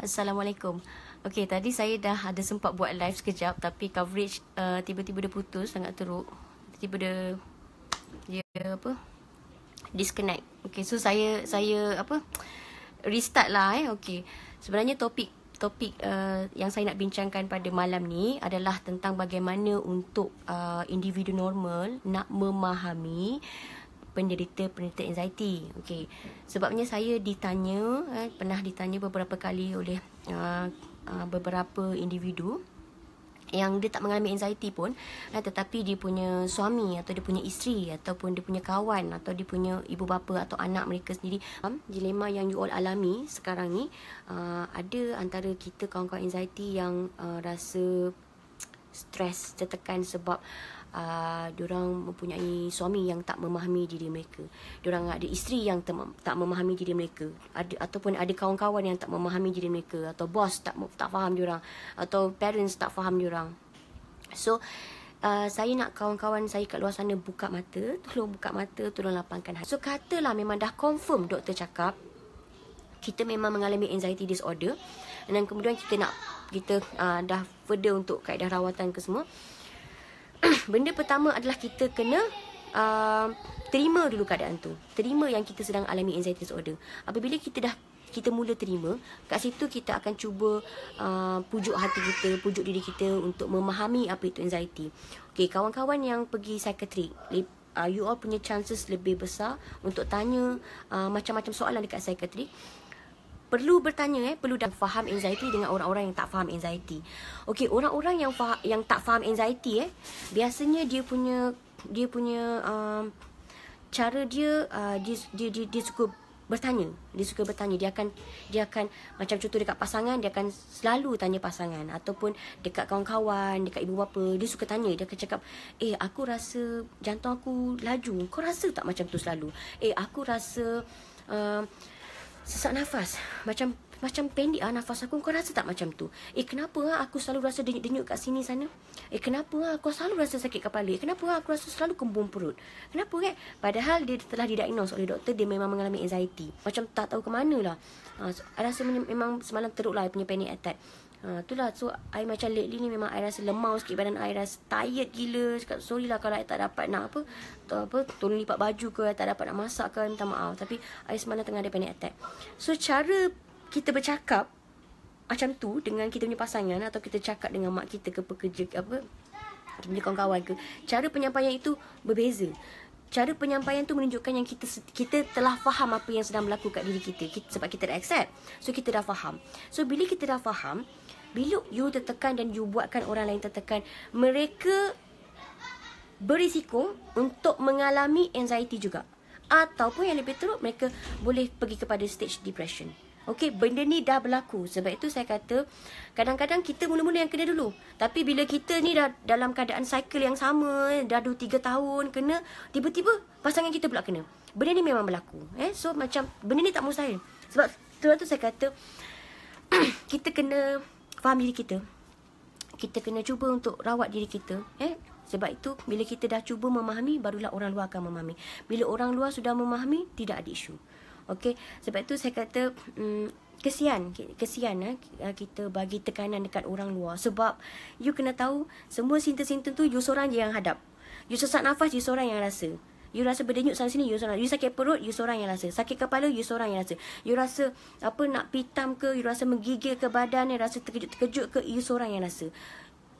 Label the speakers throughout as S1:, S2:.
S1: Assalamualaikum. Okey, tadi saya dah ada sempat buat live sekejap, tapi coverage tiba-tiba dia putus, sangat teruk. Tiba-tiba dia disconnect. Okey, so saya restart lah Okey. Sebenarnya topik yang saya nak bincangkan pada malam ni adalah tentang bagaimana untuk individu normal nak memahami penderita anxiety. Okey. Sebabnya saya pernah ditanya beberapa kali oleh beberapa individu yang dia tak mengalami anxiety pun, tetapi dia punya suami atau dia punya isteri ataupun dia punya kawan atau dia punya ibu bapa atau anak mereka sendiri. Dilema yang you all alami sekarang ni, ada antara kita kawan-kawan anxiety yang rasa stres, tertekan sebab diorang mempunyai suami yang tak memahami diri mereka. Diorang ada isteri yang tak memahami diri mereka. Ataupun ada kawan-kawan yang tak memahami diri mereka, atau bos tak faham diorang, atau parents tak faham diorang. So saya nak kawan-kawan saya kat luar sana buka mata, tolong lapangkan hati. So katalah memang dah confirm doktor cakap kita memang mengalami anxiety disorder, dan kemudian kita dah further untuk kaedah rawatan ke semua. Benda pertama adalah kita kena terima dulu keadaan tu. Terima yang kita sedang alami anxiety disorder. Apabila kita mula terima, kat situ kita akan cuba pujuk hati kita, pujuk diri kita untuk memahami apa itu anxiety. Okey, kawan-kawan yang pergi psikiatrik, you all punya chances lebih besar untuk tanya macam-macam soalan dekat psikiatrik. Perlu bertanya, perlu dah faham anxiety dengan orang-orang yang tak faham anxiety. Okey, orang-orang yang tak faham anxiety biasanya dia punya cara dia suka bertanya. Dia akan macam contoh dekat pasangan, dia akan selalu tanya pasangan, ataupun dekat kawan-kawan, dekat ibu bapa, dia suka tanya. Dia akan cakap, aku rasa jantung aku laju. Kau rasa tak macam tu selalu? Aku rasa sesak nafas, macam pendek nafas aku. Kau rasa tak macam tu? Kenapa aku selalu rasa denyut-denyut kat sini sana? Kenapa aku selalu rasa sakit kepala? Kenapa aku rasa selalu kembung perut? Kenapa Padahal dia telah didiagnose oleh doktor dia memang mengalami anxiety. Macam tak tahu ke mana lah. I rasa memang semalam teruk lah I punya panic attack. Itulah. So I macam lately ni memang I rasa lemau sikit badan I, rasa tired gila. Cakap sorry lah kalau I tak dapat nak tolong lipat baju ke, I tak dapat nak masak ke, minta maaf. Tapi I semalam tengah ada panic attack. So cara kita bercakap macam tu dengan kita punya pasangan, atau kita cakap dengan mak kita ke pekerja kita punya kawan-kawan ke, cara penyampaian itu berbeza. Cara penyampaian tu menunjukkan yang kita telah faham apa yang sedang berlaku kat diri kita, sebab kita dah accept. So kita dah faham. So bila kita dah faham, bila you tertekan dan you buatkan orang lain tertekan, mereka berisiko untuk mengalami anxiety juga. Ataupun yang lebih teruk, mereka boleh pergi kepada stage depression. Okey, benda ni dah berlaku. Sebab itu saya kata, kadang-kadang kita mula-mula yang kena dulu. Tapi bila kita ni dah dalam keadaan cycle yang sama, dah 2-3 tahun kena, tiba-tiba pasangan kita pula kena. Benda ni memang berlaku. So macam benda ni tak mustahil. Sebab tu saya kata kita kena faham diri kita. Kita kena cuba untuk rawat diri kita. Sebab itu bila kita dah cuba memahami, barulah orang luar akan memahami. Bila orang luar sudah memahami, tidak ada isu. Okey, sebab itu saya kata kesian kita bagi tekanan dekat orang luar. Sebab you kena tahu, semua simptom-simptom tu you seorang je yang hadap. You sesak nafas, you seorang yang rasa. You rasa berdenyut sana sini, you seorang. You sakit perut, you seorang yang rasa. Sakit kepala, you seorang yang rasa. You rasa nak pitam ke, you rasa menggigil ke badan, you rasa terkejut-terkejut ke, you seorang yang rasa.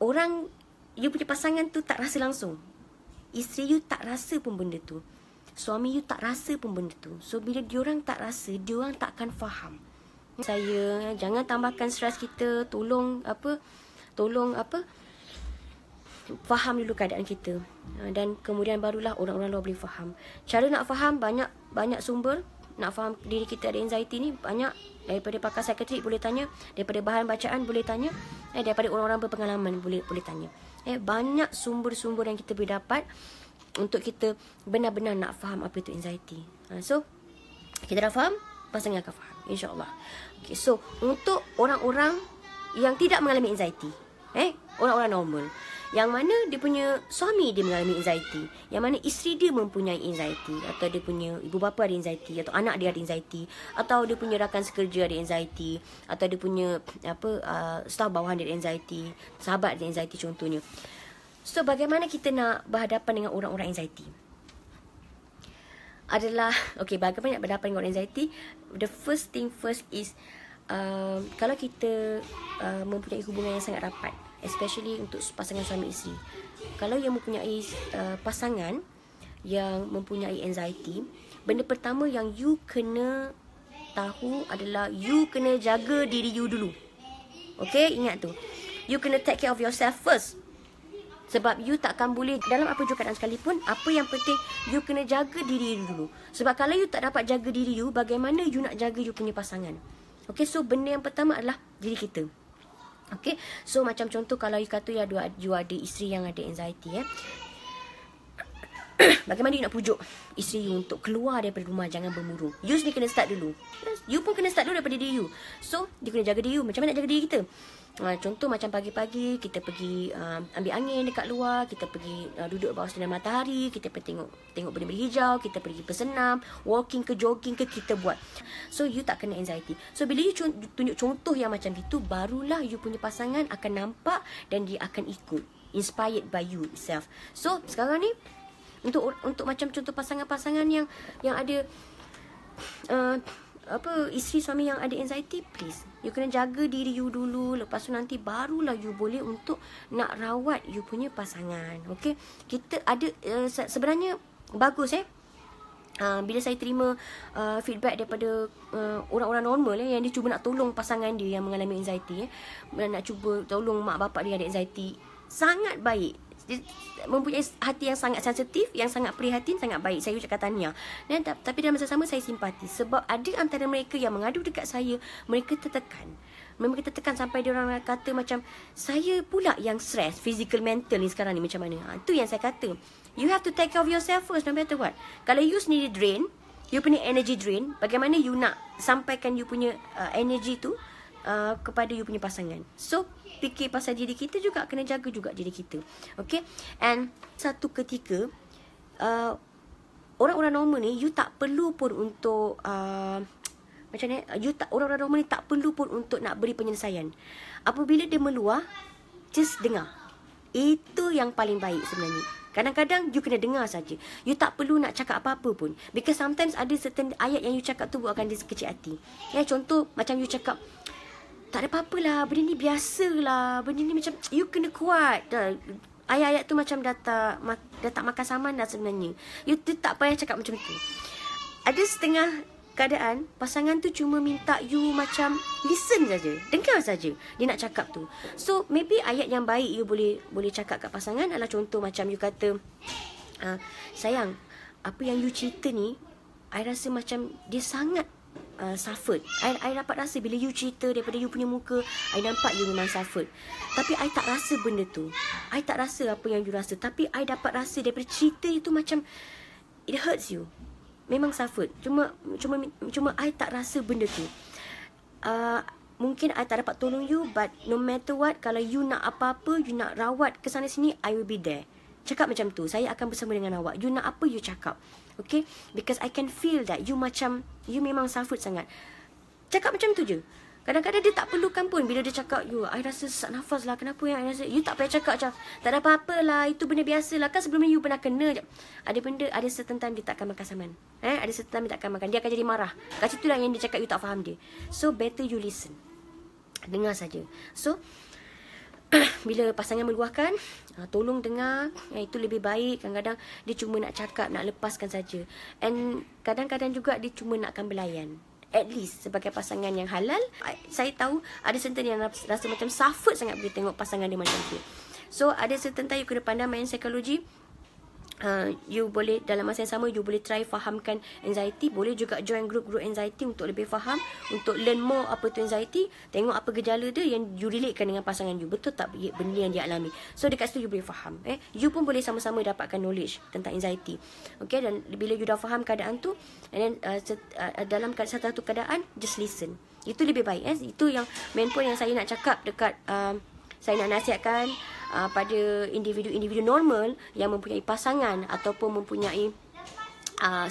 S1: Orang, you punya pasangan tu tak rasa langsung. Isteri you tak rasa pun benda tu. Suami you tak rasa pun benda tu. So bila diorang tak rasa, diorang tak akan faham. Saya jangan tambahkan stres kita. Tolong faham dulu keadaan kita, dan kemudian barulah orang-orang luar boleh faham. Cara nak faham banyak sumber. Nak faham diri kita ada anxiety ni banyak. Daripada pakar psikiatrik boleh tanya, daripada bahan bacaan boleh tanya, daripada orang-orang berpengalaman boleh tanya. Banyak sumber-sumber yang kita boleh dapat untuk kita benar-benar nak faham apa itu anxiety. So kita dah faham, pasangan akan faham, insya-Allah. Okay, so untuk orang-orang yang tidak mengalami anxiety, orang-orang normal, Yang mana dia punya suami dia mengalami anxiety, yang mana isteri dia mempunyai anxiety, atau dia punya ibu bapa ada anxiety, atau anak dia ada anxiety, atau dia punya rakan sekerja ada anxiety, atau dia punya staf bawahan dia ada anxiety, sahabat ada anxiety contohnya. So bagaimana kita nak berhadapan dengan orang-orang anxiety? Adalah bagaimana nak berhadapan dengan orang anxiety? The first thing first is kalau kita mempunyai hubungan yang sangat rapat, especially untuk pasangan suami isteri. Kalau yang mempunyai pasangan yang mempunyai anxiety, benda pertama yang you kena tahu adalah you kena jaga diri you dulu. Okay, ingat tu. You kena take care of yourself first. Sebab you takkan boleh, dalam apa jua keadaan sekalipun, apa yang penting, you kena jaga diri you dulu. Sebab kalau you tak dapat jaga diri you, bagaimana you nak jaga you punya pasangan? Okay, so benda yang pertama adalah diri kita. Okay, so macam contoh kalau you kata you ada isteri yang ada anxiety, bagaimana you nak pujuk isteri you untuk keluar daripada rumah, jangan bermurung. You sendiri kena start dulu. You pun kena start dulu daripada diri you. So, dia kena jaga diri you. Macam mana nak jaga diri kita? Contoh macam pagi-pagi kita pergi ambil angin dekat luar, kita pergi duduk bawah sinar matahari, kita pergi tengok benda-benda hijau, kita pergi bersenam, walking ke jogging ke kita buat. So you tak kena anxiety. So bila you tunjuk contoh yang macam itu, barulah you punya pasangan akan nampak dan dia akan ikut, inspired by you itself. So sekarang ni untuk macam contoh pasangan-pasangan yang ada isteri suami yang ada anxiety, please, you kena jaga diri you dulu. Lepas tu nanti barulah you boleh untuk nak rawat you punya pasangan. Okay, kita ada sebenarnya bagus bila saya terima feedback daripada orang-orang normal yang dia cuba nak tolong pasangan dia yang mengalami anxiety, nak cuba tolong mak bapak dia ada anxiety, sangat baik. Dia mempunyai hati yang sangat sensitif, yang sangat prihatin, sangat baik. Saya ucapkan tahniah. Dan tapi dalam masa sama saya simpati, sebab ada antara mereka yang mengadu dekat saya, mereka tertekan. Mereka tertekan sampai dia orang kata macam, saya pula yang stress, physical, mental ni sekarang ni macam mana. Itu yang saya kata. You have to take care of yourself first, no matter what. Kalau you sendiri drain, you punya energy drain, bagaimana you nak sampaikan you punya energy tu kepada you punya pasangan. So fikir pasal diri kita juga, kena jaga juga diri kita. Okay. And satu ketika orang-orang normal ni, you tak perlu pun untuk macam ni, orang-orang normal ni tak perlu pun untuk nak beri penyelesaian. Apabila dia meluah, just dengar. Itu yang paling baik sebenarnya. Kadang-kadang you kena dengar saja. You tak perlu nak cakap apa-apa pun, because sometimes ada certain ayat yang you cakap tu buatkan dia sekecil hati. Contoh macam you cakap, tak ada apa-apa lah, benda ni biasa lah, benda ni macam you kena kuat dah. Ayat-ayat tu macam dah tak makan saman dah sebenarnya. You tak payah cakap macam tu. Ada setengah keadaan pasangan tu cuma minta you macam listen saja, dengar saja dia nak cakap tu. So maybe ayat yang baik you boleh cakap kat pasangan adalah contoh macam you kata, sayang, apa yang you cerita ni, I rasa macam dia sangat suffered. I dapat rasa bila you cerita daripada you punya muka, I nampak you memang suffered. Tapi I tak rasa benda tu. I tak rasa apa yang you rasa. Tapi I dapat rasa daripada cerita itu macam it hurts you. Memang suffered. Cuma I tak rasa benda tu. Mungkin I tak dapat tolong you, but no matter what, kalau you nak apa-apa, you nak rawat ke sana sini, I will be there. Cakap macam tu, saya akan bersama dengan awak. You nak apa, you cakap. Okay, because I can feel that you macam, you memang suffered sangat. Cakap macam tu je. Kadang-kadang dia tak perlukan pun. Bila dia cakap, you, I rasa sesak nafas lah, kenapa yang I rasa, you tak payah cakap macam, tak ada apa-apa lah, itu benda biasa lah, kan sebelum ni you pernah kena. Ada certain time dia takkan makan saman. Ada certain time dia takkan makan, dia akan jadi marah. Kat situ lah yang dia cakap you tak faham dia. So better you listen, dengar saja. So bila pasangan meluahkan, tolong dengar. Itu lebih baik. Kadang-kadang dia cuma nak cakap, nak lepaskan saja. And kadang-kadang juga dia cuma nakkan belayan. At least sebagai pasangan yang halal, saya tahu ada certain yang rasa macam suffered sangat bila tengok pasangan dia macam tu. So ada certain time you kena pandang main psikologi. You boleh dalam masa yang sama, you boleh try fahamkan anxiety. Boleh juga join group-group anxiety untuk lebih faham, untuk learn more apa tu anxiety. Tengok apa gejala dia yang you relatekan dengan pasangan you. Betul tak benda yang dia alami? So dekat situ you boleh faham. You pun boleh sama-sama dapatkan knowledge tentang anxiety. Okay, dan bila you dah faham keadaan tu, and then dalam satu keadaan, just listen. Itu lebih baik. Itu yang main point yang saya nak cakap dekat saya nak nasihatkan pada individu-individu normal yang mempunyai pasangan ataupun mempunyai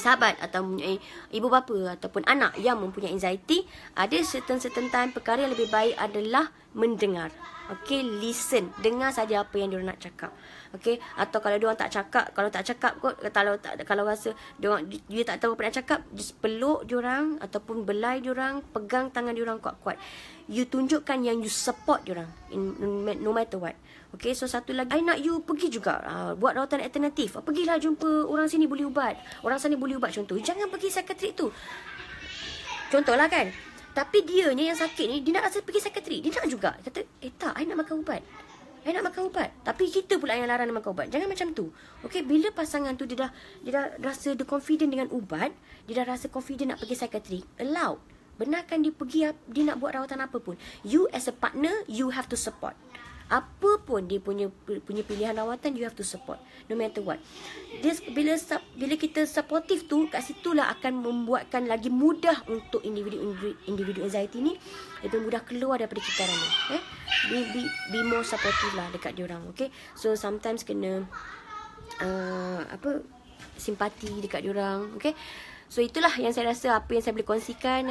S1: sahabat atau mempunyai ibu bapa ataupun anak yang mempunyai anxiety, ada certain time perkara yang lebih baik adalah mendengar. Okay, listen, dengar saja apa yang diorang nak cakap. Okay, atau kalau diorang tak cakap, kalau rasa dia tak tahu apa nak cakap, just peluk diorang ataupun belai diorang, pegang tangan diorang kuat-kuat. You tunjukkan yang you support diorang no matter what. Okay, so satu lagi, I nak you pergi juga buat rawatan alternatif. Pergilah jumpa orang sini boleh ubat, orang sana boleh ubat, contoh. Jangan pergi psikiatrik tu, contohlah kan. Tapi dianya yang sakit ni, dia nak rasa pergi psikiatrik, dia nak juga. Kata, tak, I nak makan ubat, I nak makan ubat. Tapi kita pula yang larang dia makan ubat. Jangan macam tu. Okay, bila pasangan tu dia dah rasa dia confident dengan ubat, dia dah rasa confident nak pergi psikiatrik, allow. Benarkan dia pergi, dia nak buat rawatan apa pun. You as a partner, you have to support. Apa pun dia punya pilihan rawatan, you have to support no matter what. Bila kita supportive tu, kat situlah akan membuatkan lagi mudah untuk individu anxiety ni lebih mudah keluar daripada kitaran ni. Be more supportive lah dekat diorang. Okay, so sometimes kena simpati dekat diorang. Okay, so itulah yang saya rasa apa yang saya boleh kongsikan,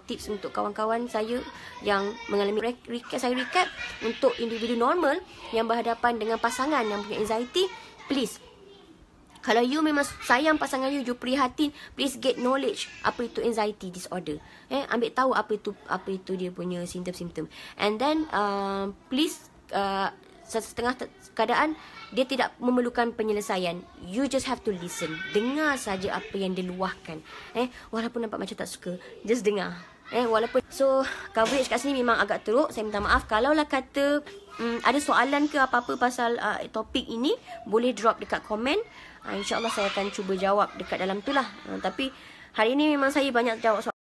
S1: tips untuk kawan-kawan saya yang mengalami saya recap untuk individu normal yang berhadapan dengan pasangan yang punya anxiety. Please, kalau you memang sayang pasangan you prihatin, please get knowledge apa itu anxiety disorder. Ambil tahu apa itu dia punya simptom-simptom. And then please, setengah keadaan dia tidak memerlukan penyelesaian. You just have to listen. Dengar saja apa yang dia luahkan. Walaupun nampak macam tak suka, just dengar. Walaupun coverage kat sini memang agak teruk. Saya minta maaf. Kalaulah kata ada soalan ke apa-apa pasal topik ini, boleh drop dekat komen. InsyaAllah saya akan cuba jawab dekat dalam tu lah. Tapi hari ini memang saya banyak jawab soalan.